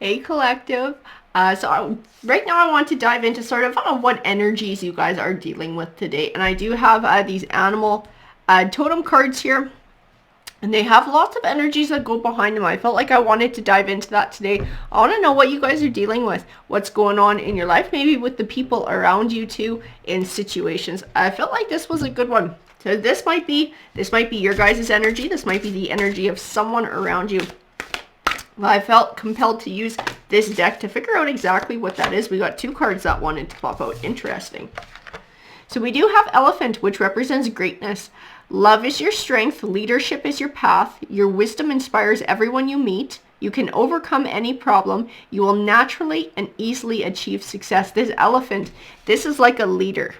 Hey, collective. Right now I want to dive into sort of what energies you guys are dealing with today. And I do have these animal totem cards here. And they have lots of energies that go behind them. I felt like I wanted to dive into that today. I want to know what you guys are dealing with. What's going on in your life. Maybe with the people around you too in situations. I felt like this was a good one. So this might be your guys' energy. This might be the energy of someone around you. Well, I felt compelled to use this deck to figure out exactly what that is. We got two cards that wanted to pop out. Interesting. So we do have Elephant, which represents greatness. Love is your strength. Leadership is your path. Your wisdom inspires everyone you meet. You can overcome any problem. You will naturally and easily achieve success. This Elephant, this is like a leader.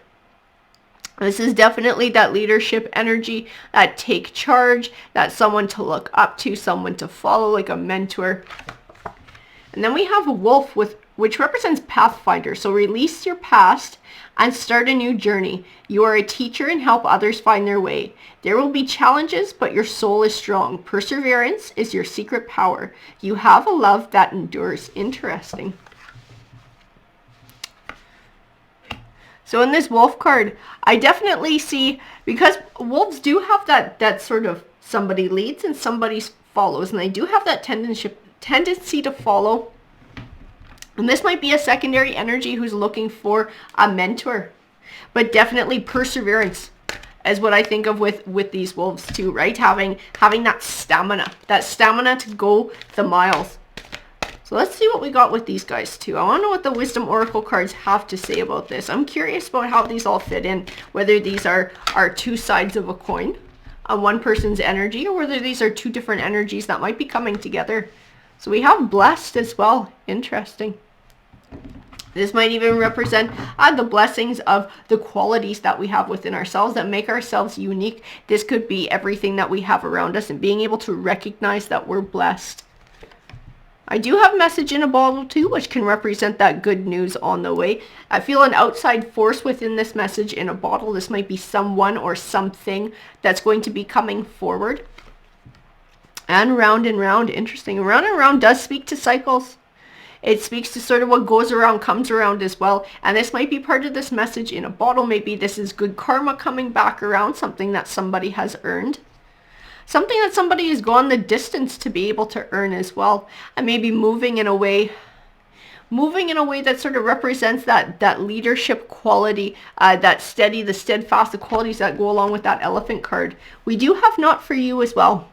This is definitely that leadership energy, that take charge, that someone to look up to, someone to follow, like a mentor. And then we have a wolf, which represents pathfinder. So release your past and start a new journey. You are a teacher and help others find their way. There will be challenges, but your soul is strong. Perseverance is your secret power. You have a love that endures. Interesting. So in this wolf card, I definitely see, because wolves do have that sort of somebody leads and somebody follows, and they do have that tendency to follow. And this might be a secondary energy who's looking for a mentor. But definitely perseverance is what I think of with these wolves too, right? Having that stamina to go the miles. So let's see what we got with these guys too. I want to know what the Wisdom Oracle cards have to say about this. I'm curious about how these all fit in, whether these are two sides of a coin on one person's energy, or whether these are two different energies that might be coming together. So we have blessed as well. Interesting. This might even represent the blessings of the qualities that we have within ourselves that make ourselves unique. This could be everything that we have around us and being able to recognize that we're blessed. I do have message in a bottle too, which can represent that good news on the way. I feel an outside force within this message in a bottle. This might be someone or something that's going to be coming forward. And round, interesting. Round and round does speak to cycles. It speaks to sort of what goes around comes around as well. And this might be part of this message in a bottle. Maybe this is good karma coming back around, something that somebody has earned. Something that somebody has gone the distance to be able to earn as well. And maybe moving in a way that sort of represents that leadership quality, that steady, the steadfast, the qualities that go along with that Elephant card. We do have not for you as well.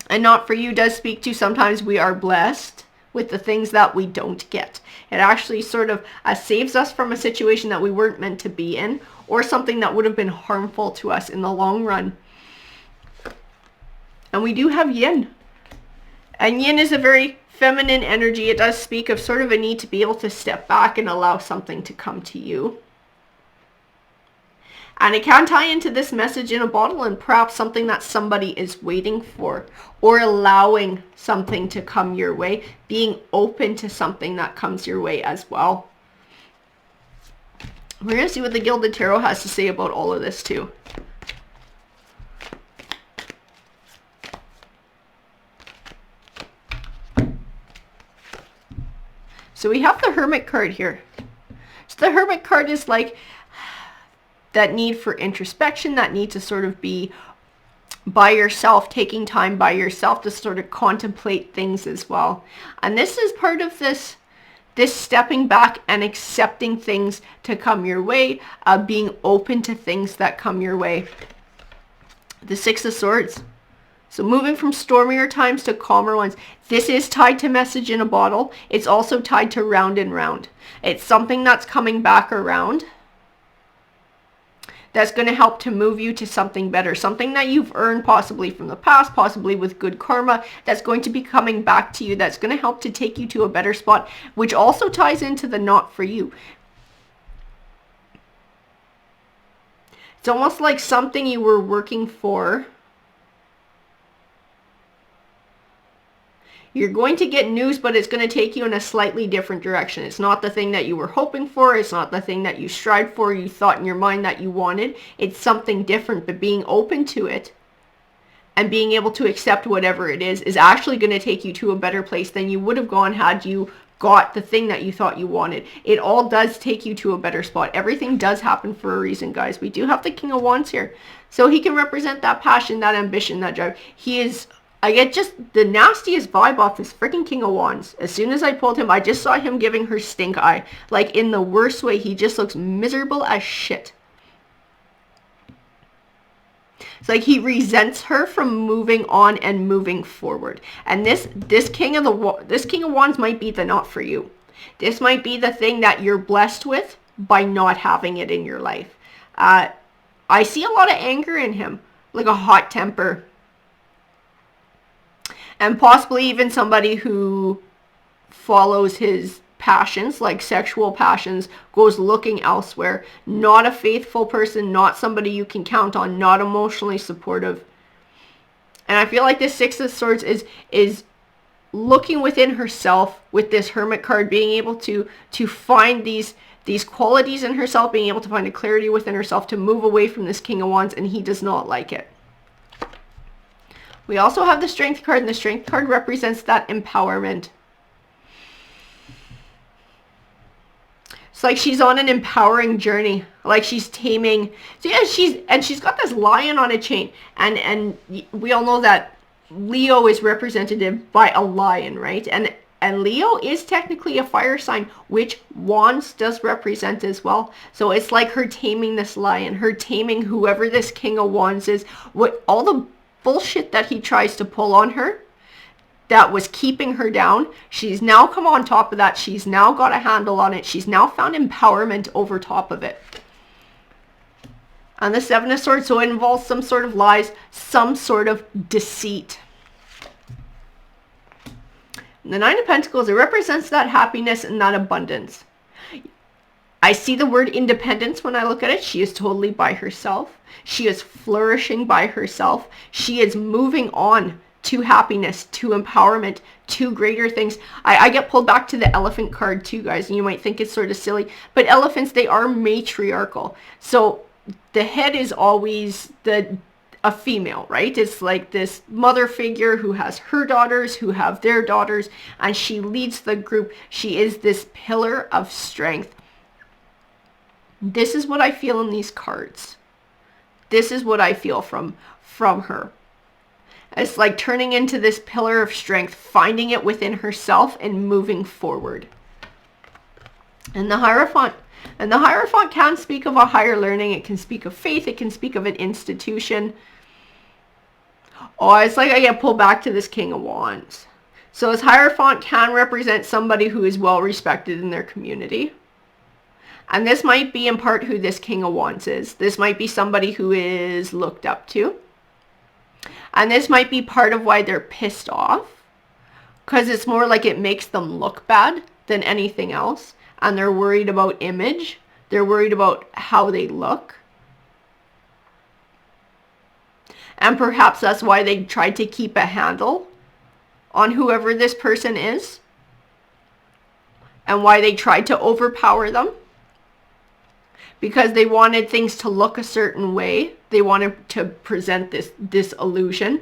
And not for you does speak to sometimes we are blessed with the things that we don't get. It actually sort of saves us from a situation that we weren't meant to be in, or something that would have been harmful to us in the long run. And we do have yin. And yin is a very feminine energy. It does speak of sort of a need to be able to step back and allow something to come to you. And it can tie into this message in a bottle, and perhaps something that somebody is waiting for, or allowing something to come your way, being open to something that comes your way as well. We're going to see what the Gilded Tarot has to say about all of this too. So we have the Hermit card here. So the Hermit card is like that need for introspection, that need to sort of be by yourself, taking time by yourself to sort of contemplate things as well. And this is part of this stepping back and accepting things to come your way, being open to things that come your way. The Six of Swords. So moving from stormier times to calmer ones. This is tied to message in a bottle. It's also tied to round and round. It's something that's coming back around. That's going to help to move you to something better. Something that you've earned possibly from the past, possibly with good karma. That's going to be coming back to you. That's going to help to take you to a better spot. Which also ties into the not for you. It's almost like something you were working for. You're going to get news, but it's going to take you in a slightly different direction. It's not the thing that you were hoping for. It's not the thing that you strived for, you thought in your mind that you wanted. It's something different, but being open to it and being able to accept whatever it is actually going to take you to a better place than you would have gone had you got the thing that you thought you wanted. It all does take you to a better spot. Everything does happen for a reason, guys. We do have the King of Wands here. So he can represent that passion, that ambition, that drive. He is, I get just the nastiest vibe off this freaking King of Wands. As soon as I pulled him, I just saw him giving her stink eye. Like in the worst way. He just looks miserable as shit. It's like he resents her from moving on and moving forward. And this King of Wands might be the not for you. This might be the thing that you're blessed with by not having it in your life. I see a lot of anger in him, like a hot temper. And possibly even somebody who follows his passions, like sexual passions, goes looking elsewhere. Not a faithful person, not somebody you can count on, not emotionally supportive. And I feel like this Six of Swords is looking within herself with this Hermit card, being able to find these qualities in herself, being able to find a clarity within herself to move away from this King of Wands, and he does not like it. We also have the Strength card, and the Strength card represents that empowerment. It's like she's on an empowering journey, like she's taming. So yeah, she's got this lion on a chain, and we all know that Leo is represented by a lion, right? And Leo is technically a fire sign, which Wands does represent as well. So it's like her taming this lion, her taming whoever this King of Wands is, what all the bullshit that he tries to pull on her that was keeping her down. She's now come on top of that. She's now got a handle on it. She's now found empowerment over top of it. And the Seven of Swords, so it involves some sort of lies, some sort of deceit. And the Nine of Pentacles, it represents that happiness and that abundance. I see the word independence when I look at it. She is totally by herself. She is flourishing by herself. She is moving on to happiness, to empowerment, to greater things. I get pulled back to the Elephant card too, guys, and you might think it's sort of silly, but elephants, they are matriarchal. So the head is always a female, right? It's like this mother figure who has her daughters, who have their daughters, and she leads the group. She is this pillar of strength. This is what I feel in these cards. This is what I feel from her. It's like turning into this pillar of strength, finding it within herself and moving forward. And the Hierophant. And the Hierophant can speak of a higher learning. It can speak of faith. It can speak of an institution. Oh, it's like I get pulled back to this King of Wands. So this Hierophant can represent somebody who is well respected in their community. And this might be in part who this King of Wands is. This might be somebody who is looked up to. And this might be part of why they're pissed off. Because it's more like it makes them look bad than anything else. And they're worried about image. They're worried about how they look. And perhaps that's why they tried to keep a handle on whoever this person is. And why they tried to overpower them. Because they wanted things to look a certain way. They wanted to present this illusion.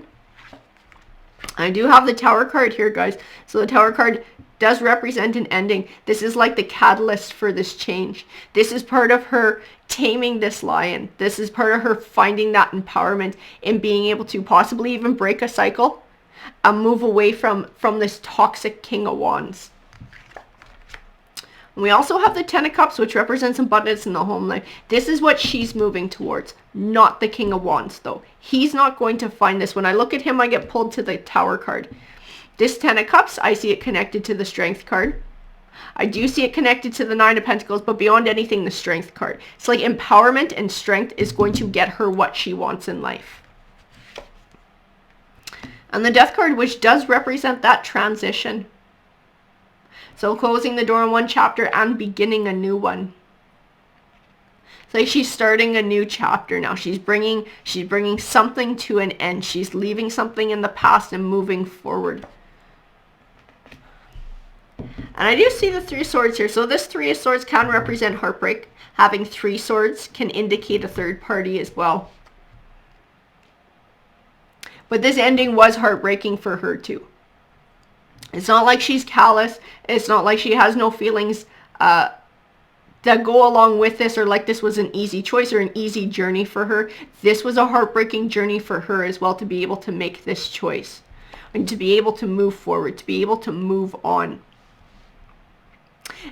I do have the Tower card here, guys. So the Tower card does represent an ending. This is like the catalyst for this change. This is part of her taming this lion. This is part of her finding that empowerment and being able to possibly even break a cycle and move away from this toxic King of Wands. And we also have the Ten of Cups, which represents abundance in the home life. This is what she's moving towards, not the King of Wands, though. He's not going to find this. When I look at him, I get pulled to the Tower card. This Ten of Cups, I see it connected to the Strength card. I do see it connected to the Nine of Pentacles, but beyond anything, the Strength card. It's like empowerment and strength is going to get her what she wants in life. And the Death card, which does represent that transition. So closing the door on one chapter and beginning a new one. It's like she's starting a new chapter now. She's bringing something to an end. She's leaving something in the past and moving forward. And I do see the Three of Swords here. So this Three of Swords can represent heartbreak. Having three swords can indicate a third party as well. But this ending was heartbreaking for her too. It's not like she's callous. It's not like she has no feelings that go along with this, or like this was an easy choice or an easy journey for her. This was a heartbreaking journey for her as well, to be able to make this choice and to be able to move forward, to be able to move on.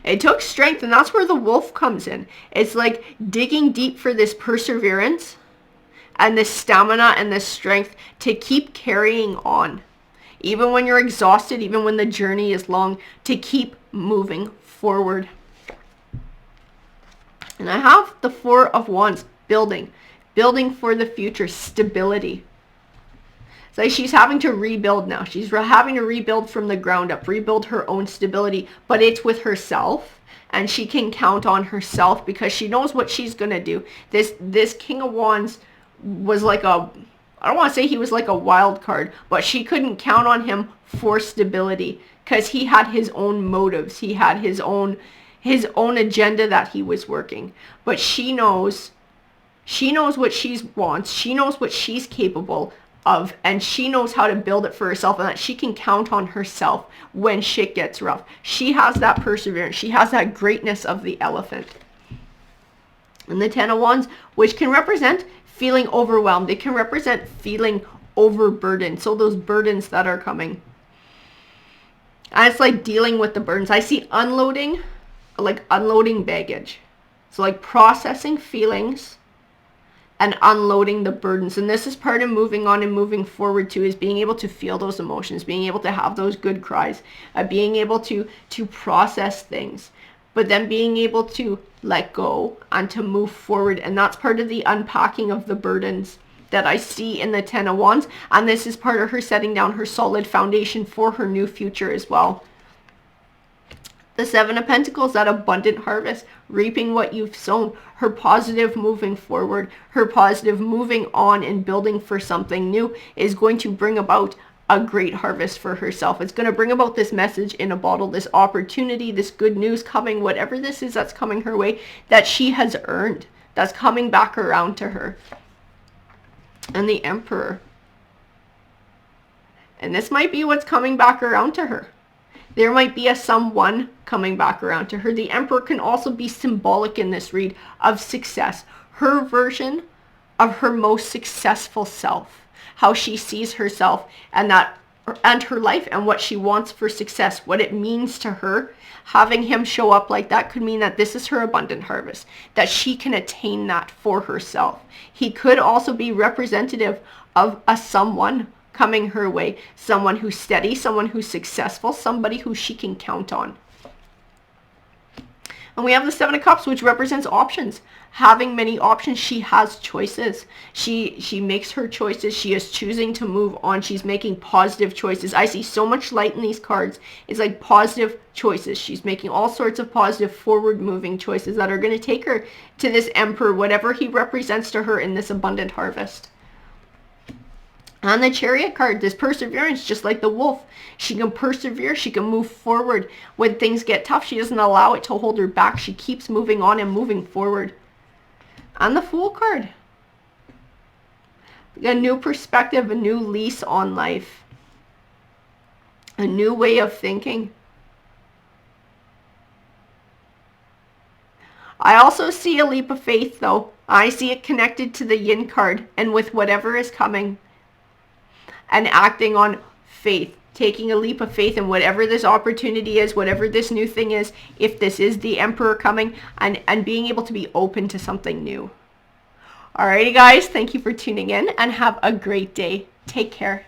It took strength, and that's where the wolf comes in. It's like digging deep for this perseverance and this stamina and this strength to keep carrying on. Even when you're exhausted, even when the journey is long, to keep moving forward. And I have the Four of Wands, building for the future, stability. It's like she's having to rebuild now. She's having to rebuild from the ground up, rebuild her own stability, but it's with herself, and she can count on herself because she knows what she's going to do. This King of Wands was like I don't want to say he was like a wild card, but she couldn't count on him for stability because he had his own motives. He had his own agenda that he was working. But she knows what she wants. She knows what she's capable of, and she knows how to build it for herself, and that she can count on herself when shit gets rough. She has that perseverance. She has that greatness of the elephant. And the Ten of Wands, which can represent feeling overwhelmed. It can represent feeling overburdened. So those burdens that are coming. And it's like dealing with the burdens. I see unloading, like unloading baggage. So like processing feelings and unloading the burdens. And this is part of moving on and moving forward too, is being able to feel those emotions, being able to have those good cries, being able to process things, but then being able to let go and to move forward. And that's part of the unpacking of the burdens that I see in the Ten of Wands. And this is part of her setting down her solid foundation for her new future as well. The Seven of Pentacles, that abundant harvest, reaping what you've sown, her positive moving forward, her positive moving on and building for something new is going to bring about a great harvest for herself. It's going to bring about this message in a bottle, this opportunity, this good news coming, whatever this is that's coming her way, that she has earned, that's coming back around to her. And the Emperor. And this might be what's coming back around to her. There might be a someone coming back around to her. The Emperor can also be symbolic in this read of success. Her version of her most successful self. How she sees herself and her life and what she wants for success. What it means to her. Having him show up like that could mean that this is her abundant harvest. That she can attain that for herself. He could also be representative of a someone coming her way, someone who's steady, someone who's successful, somebody who she can count on. And we have the Seven of Cups, which represents options. Having many options, she has choices. She makes her choices. She is choosing to move on. She's making positive choices. I see so much light in these cards. It's like positive choices. She's making all sorts of positive forward-moving choices that are going to take her to this Emperor, whatever he represents to her in this abundant harvest. On the Chariot card, this perseverance, just like the wolf. She can persevere. She can move forward. When things get tough, she doesn't allow it to hold her back. She keeps moving on and moving forward. On the Fool card, a new perspective, a new lease on life. A new way of thinking. I also see a leap of faith, though. I see it connected to the Yin card and with whatever is coming. And acting on faith, taking a leap of faith in whatever this opportunity is, whatever this new thing is, if this is the Emperor coming, and being able to be open to something new. Alrighty guys, thank you for tuning in and have a great day. Take care.